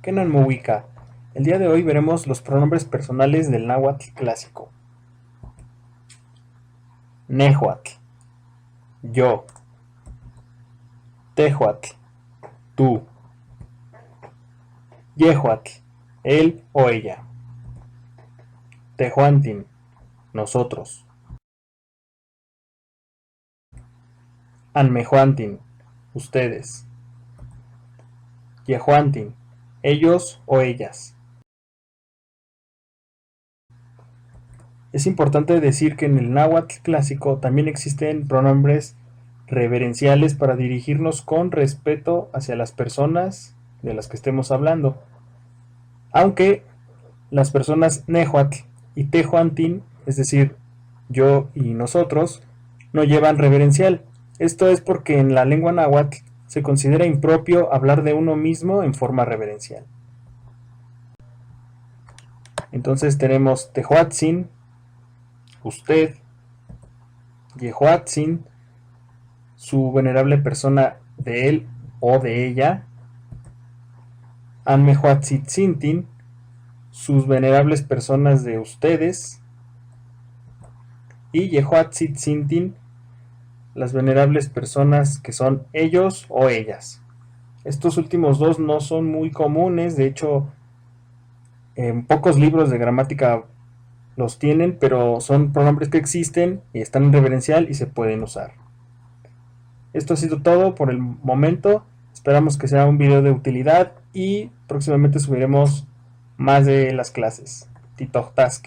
Kenan Muwika. El día de hoy veremos los pronombres personales del náhuatl clásico. Néhuatl, yo. Tehuatl, tú. Yehuatl, él o ella. Tehuantin, nosotros. Anmehuantin, ustedes. Yehuantin, ellos o ellas. Es importante decir que en el náhuatl clásico también existen pronombres reverenciales para dirigirnos con respeto hacia las personas de las que estemos hablando, aunque las personas néhuatl y tehuantin, es decir, yo y nosotros, no llevan reverencial. Esto es porque en la lengua náhuatl se considera impropio hablar de uno mismo en forma reverencial. Entonces tenemos tehuatzin, usted, yehuatzin, su venerable persona de él o de ella, Anmehuatzitzintin, sus venerables personas de ustedes, y Yehuatzitzintin, las venerables personas que son ellos o ellas. Estos últimos dos no son muy comunes, de hecho, en pocos libros de gramática los tienen, pero son pronombres que existen y están en reverencial y se pueden usar. Esto ha sido todo por el momento. Esperamos que sea un video de utilidad y próximamente subiremos más de las clases. Tito Task.